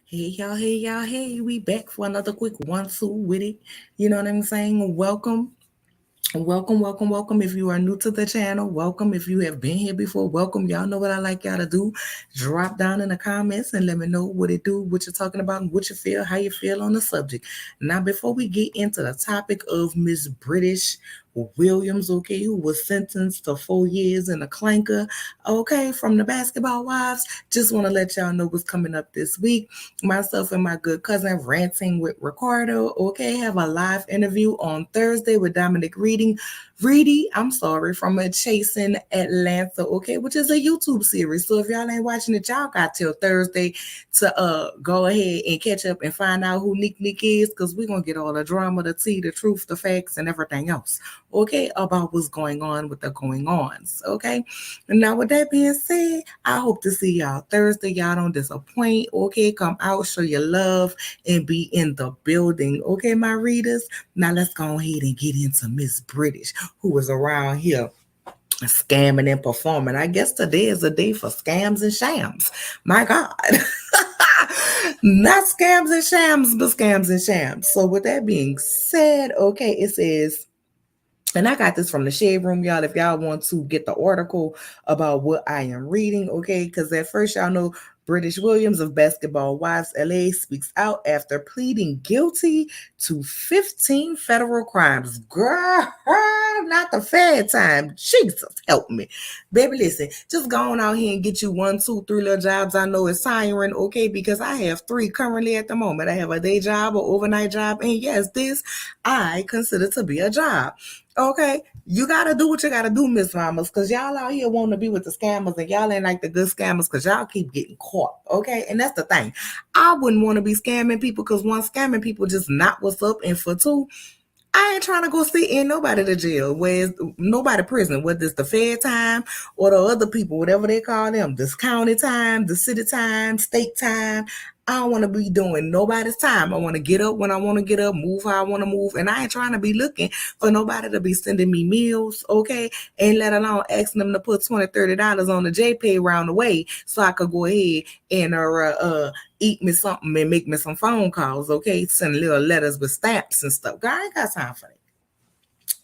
Hey, we back for another quick 1-2 with it. You know what I'm saying? Welcome. If you are new to the channel, welcome. If you have been here before, welcome. Y'all know what I like y'all to do. Drop down in the comments and let me know what it do, what you're talking about, and what you feel, how you feel on the subject. Now, before we get into the topic of Miss British Williams, okay, who was sentenced to 4 years in a clanker, okay, from the Basketball Wives, just want to let y'all know what's coming up this week. Myself and my good cousin ranting with Ricardo, okay, have a live interview on Thursday with Dominic Reedy, I'm sorry, from a Chasing Atlanta, okay, which is a YouTube series. So if y'all ain't watching it, y'all got till Thursday to go ahead and catch up and find out who Nick is, because we're gonna get all the drama, the tea, the truth, the facts, and everything else, okay, about what's going on with the going ons. Okay. And now with that being said, I hope to see y'all Thursday. Y'all don't disappoint. Okay, come out, show your love, and be in the building. Okay, my readers. Now let's go ahead and get into Miss British, who was around here scamming and performing. I guess today is a day for scams and shams. My God. Not scams and shams, but scams and shams. So with that being said, okay, it says, and I got this from the Shade Room, y'all. If y'all want to get the article about what I am reading, okay? Because at first, y'all know British Williams of Basketball Wives LA speaks out after pleading guilty to 15 federal crimes. Girl, not the Fed time. Jesus, help me. Baby, listen, just go on out here and get you 1, 2, 3 little jobs. I know it's tiring, okay? Because I have 3 currently at the moment. I have a day job, an overnight job, and yes, this I consider to be a job. Okay, you gotta do what you gotta do, Miss Mamas, because y'all out here wanting to be with the scammers and y'all ain't like the good scammers because y'all keep getting caught. Okay, and that's the thing. I wouldn't want to be scamming people because one, scamming people just not what's up, and for two, I ain't trying to go sit in nobody to jail, where's nobody prison, whether it's the Fed time or the other people, whatever they call them, this county time, the city time, state time. I don't want to be doing nobody's time. I want to get up when I want to get up, move how I want to move, and I ain't trying to be looking for nobody to be sending me meals, okay? And let alone asking them to put $20, $30 on the JPay round the way so I could go ahead and eat me something and make me some phone calls, okay? Send little letters with stamps and stuff. God, I ain't got time for that.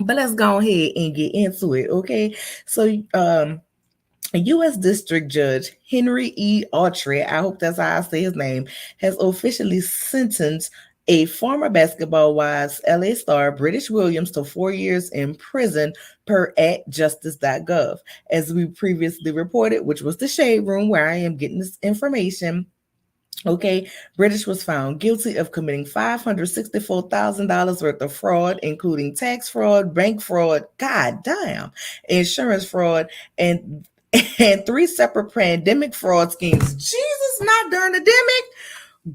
But let's go ahead and get into it, okay? So, U.S. District Judge Henry E. Autry, I hope that's how I say his name, has officially sentenced a former Basketball Wives LA star, British Williams, to 4 years in prison per at justice.gov. As we previously reported, which was the Shade Room where I am getting this information. Okay, British was found guilty of committing $564,000 worth of fraud, including tax fraud, bank fraud, god damn, insurance fraud, and 3 separate pandemic fraud schemes. Jesus, not during the pandemic.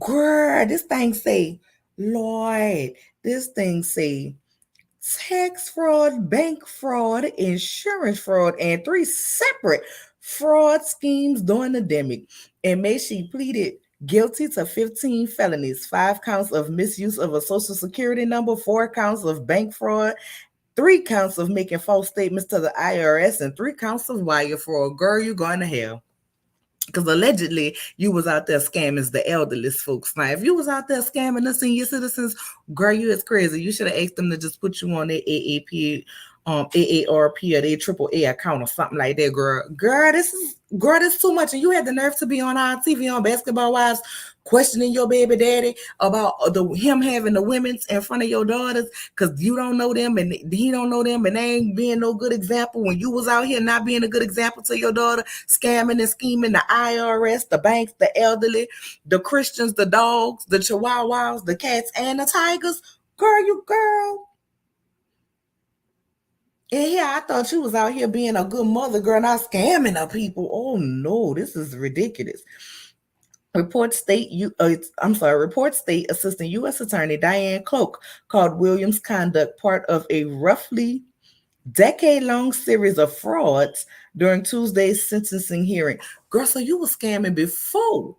Girl, this thing say, Lord, this thing say tax fraud, bank fraud, insurance fraud, and 3 separate fraud schemes during the pandemic. And May she pleaded guilty to 15 felonies, 5 counts of misuse of a social security number, 4 counts of bank fraud, 3 counts of making false statements to the IRS, and 3 counts of wire fraud. Girl, you going to hell. Because allegedly you was out there scamming the elderly folks. Now, if you was out there scamming the senior citizens, girl, you is crazy. You should have asked them to just put you on their AAP, AARP or their AAA account or something like that, girl. This is too much. And you had the nerve to be on our TV on Basketball Wives questioning your baby daddy about him having the women's in front of your daughters because you don't know them and he don't know them and they ain't being no good example when you was out here not being a good example to your daughter, scamming and scheming the IRS, the banks, the elderly, the Christians, the dogs, the chihuahuas, the cats, and the tigers. Girl. And here I thought you was out here being a good mother, girl, not scamming the people. Oh no, this is ridiculous. Reports state Assistant U.S. Attorney Diane Cloak called Williams' conduct part of a roughly decade-long series of frauds during Tuesday's sentencing hearing. Girl, so you were scamming before.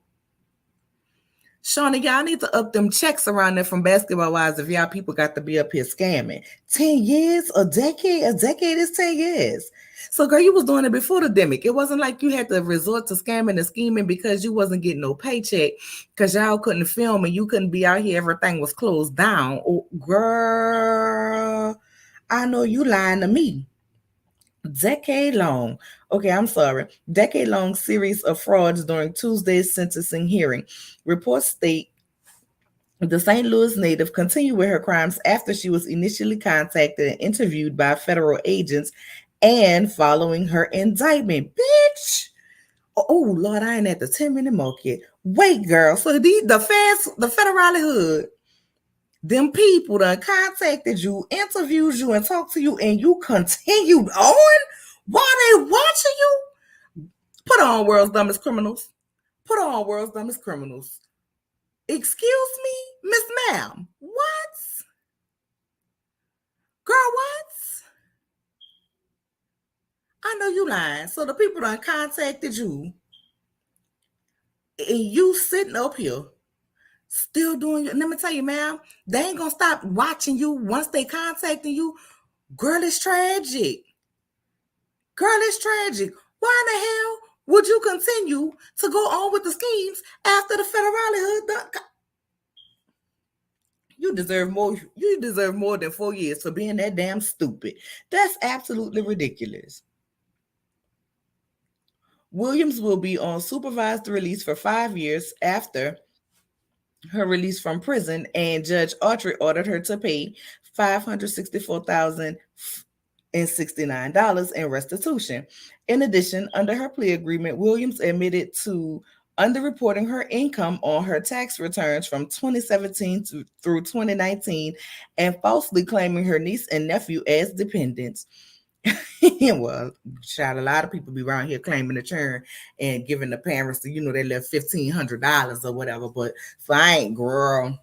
Shauna, y'all need to up them checks around there from Basketball Wives if y'all people got to be up here scamming. 10 years, a decade? A decade is 10 years. So, girl, you was doing it before the demic. It wasn't like you had to resort to scamming and scheming because you wasn't getting no paycheck because y'all couldn't film and you couldn't be out here. Everything was closed down. Oh, girl, I know you lying to me. Decade long. Okay, I'm sorry. Decade long series of frauds during Tuesday's sentencing hearing. Reports state the St. Louis native continued with her crimes after she was initially contacted and interviewed by federal agents and following her indictment. Bitch. Oh, Lord, I ain't at the 10-minute mark yet. Wait, girl. So the federal hood, them people done contacted you, interviewed you, and talked to you, and you continued on while they watching you? Put on World's Dumbest Criminals. Put on World's Dumbest Criminals. Excuse me, Miss Ma'am. What? Girl, what? I know you lying. So the people done contacted you, and you sitting up here still doing it. Let me tell you, ma'am, they ain't gonna stop watching you once they contacting you. Girl, it's tragic. Girl, it's tragic. Why in the hell would you continue to go on with the schemes after the federal hood done? You deserve more. You deserve more than 4 years for being that damn stupid. That's absolutely ridiculous. Williams will be on supervised release for 5 years after her release from prison, and Judge Autry ordered her to pay $564,069 in restitution. In addition, under her plea agreement, Williams admitted to underreporting her income on her tax returns from 2017 through 2019 and falsely claiming her niece and nephew as dependents. Well, child, a lot of people be around here claiming the churn and giving the parents, they left $1,500 or whatever. But fine, girl,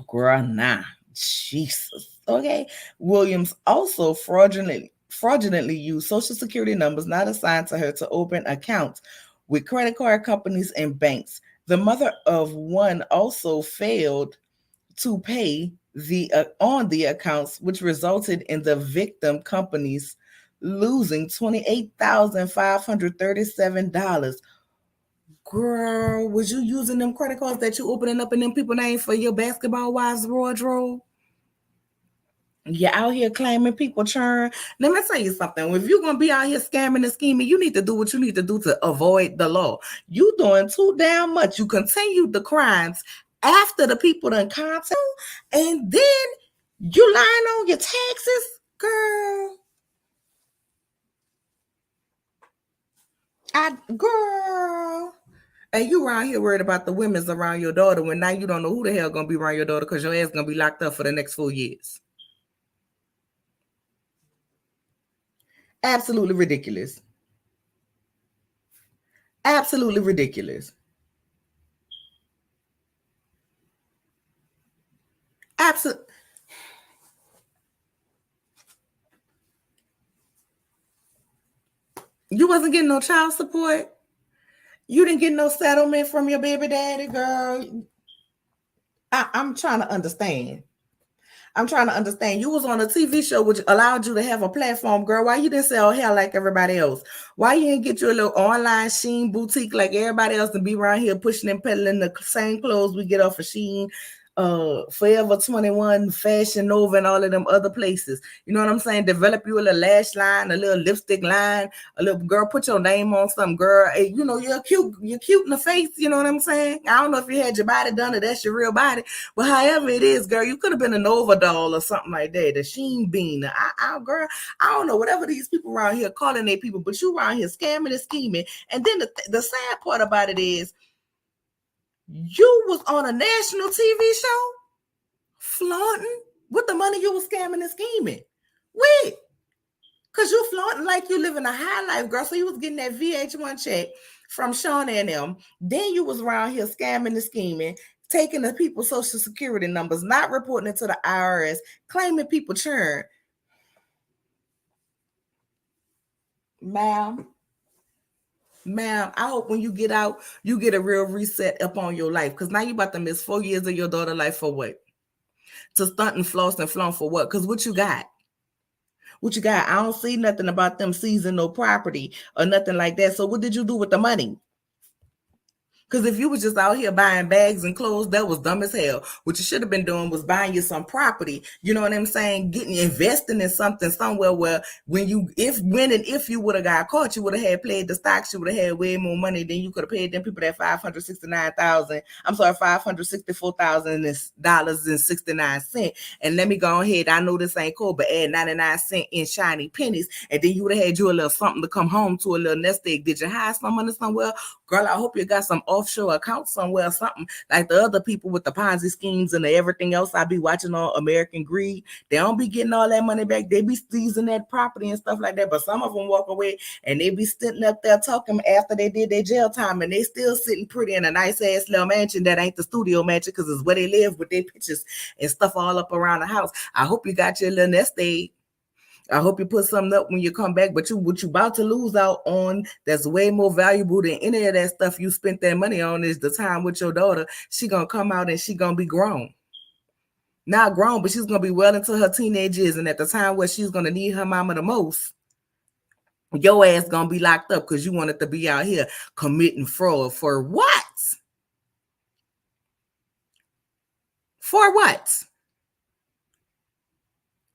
nah, Jesus. Okay. Williams also fraudulently used social security numbers not assigned to her to open accounts with credit card companies and banks. The mother of one also failed to pay on the accounts, which resulted in the victim companies losing $28,537. Girl, was you using them credit cards that you opening up in them people names for your Basketball Wives wardrobe? You're out here claiming people churn. Let me tell you something. If you're gonna be out here scamming and scheming, you need to do what you need to do to avoid the law. You doing too damn much. You continued the crimes after the people done contact you, and then you lying on your taxes, girl. Girl. And you around here worried about the women's around your daughter when now you don't know who the hell gonna be around your daughter because your ass gonna be locked up for the next 4 years. Absolutely ridiculous. Absolutely ridiculous. Absolutely. You wasn't getting no child support. You didn't get no settlement from your baby daddy, girl. I'm trying to understand. I'm trying to understand. You was on a TV show which allowed you to have a platform, girl. Why you didn't sell hair like everybody else? Why you didn't get your little online Sheen boutique like everybody else and be around here pushing and peddling the same clothes we get off of Sheen, Forever 21, Fashion Nova, and all of them other places? You know what I'm saying? Develop you a little lash line, a little lipstick line, a little girl, put your name on something, girl. Hey, you're cute in the face, you know what I'm saying? I don't know if you had your body done or that's your real body, but however it is, girl, you could have been a Nova doll or something like that, a Sheen bean. Girl, I don't know, whatever these people around here calling their people, but you around here scamming and scheming. And then the sad part about it is you was on a national TV show flaunting with the money you was scamming and scheming. Wait, because you flaunting like you living a high life, girl. So you was getting that VH1 check from Shauna and them. Then you was around here scamming and scheming, taking the people's social security numbers, not reporting it to the IRS, claiming people churn. Ma'am, ma'am, I hope when you get out, you get a real reset up on your life. Because now you about to miss 4 years of your daughter's life for what? To stunt and floss and flaunt for what? Because what you got? What you got? I don't see nothing about them seizing no property or nothing like that. So what did you do with the money? Because if you was just out here buying bags and clothes, that was dumb as hell. What you should have been doing was buying you some property. You know what I'm saying? Investing in something somewhere where when and if you would have got caught, you would have had played the stocks. You would have had way more money than you could have paid them people that $569,000. I'm sorry, $564,000.69. And let me go ahead. I know this ain't cool, but add 99 cents in shiny pennies, and then you would have had you a little something to come home to, a little nest egg. Did you hide some money somewhere? Girl, I hope you got some offshore account somewhere or something like the other people with the Ponzi schemes and everything else I be watching on American Greed. They don't be getting all that money back. They be seizing that property and stuff like that. But some of them walk away and they be sitting up there talking after they did their jail time, and they still sitting pretty in a nice ass little mansion that ain't the studio mansion, because it's where they live with their pictures and stuff all up around the house. I hope you got your little nest egg. I hope you put something up when you come back, but what you about to lose out on that's way more valuable than any of that stuff you spent that money on is the time with your daughter. She gonna come out and she gonna be grown. Not grown, but she's gonna be well into her teenage years, and at the time where she's gonna need her mama the most, your ass gonna be locked up because you wanted to be out here committing fraud. For what? For what?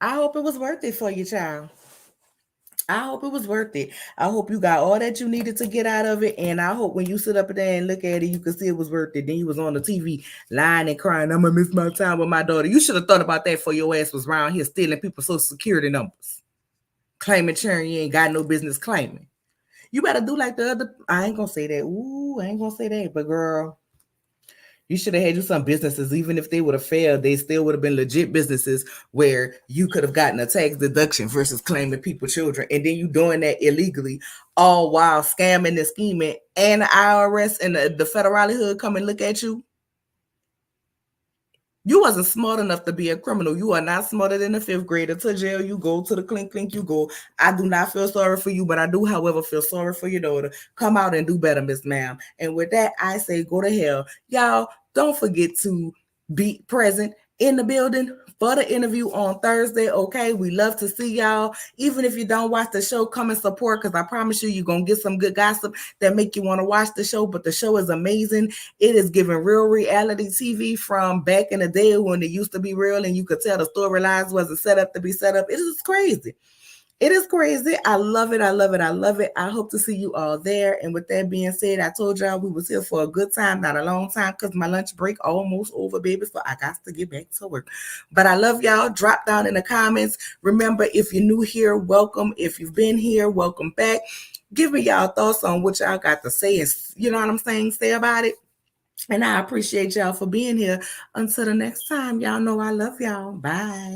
I hope it was worth it for you, child. I hope it was worth it. I hope you got all that you needed to get out of it. And I hope when you sit up there and look at it, you can see it was worth it. Then you was on the TV lying and crying, I'm going to miss my time with my daughter. You should have thought about that before your ass was around here stealing people's social security numbers. Claiming churn you ain't got no business claiming. You better do like the other. I ain't going to say that. Ooh, I ain't going to say that. But girl, you should have had you some businesses. Even if they would have failed, they still would have been legit businesses where you could have gotten a tax deduction versus claiming people's children. And then you doing that illegally, all while scamming and scheming, and the IRS and the federal hood come and look at you. You wasn't smart enough to be a criminal. You are not smarter than a fifth grader. To jail you go, to the clink you go. I do not feel sorry for you, but I do, however, feel sorry for your daughter. Come out and do better, Miss Ma'am. And with that, I say go to hell. Y'all, don't forget to be present in the building for the interview on Thursday. Okay, we love to see y'all. Even if you don't watch the show, come and support, because I promise you're gonna get some good gossip that make you want to watch the show. But the show is amazing. It is giving real reality TV from back in the day when it used to be real and you could tell the storylines wasn't set up to be set up. It is crazy. It is crazy. I love it. I love it. I love it. I hope to see you all there. And with that being said, I told y'all we was here for a good time, not a long time, because my lunch break almost over, baby. So I got to get back to work. But I love y'all. Drop down in the comments. Remember, if you're new here, welcome. If you've been here, welcome back. Give me y'all thoughts on what y'all got to say, and you know what I'm saying, say about it. And I appreciate y'all for being here. Until the next time, y'all know I love y'all. Bye.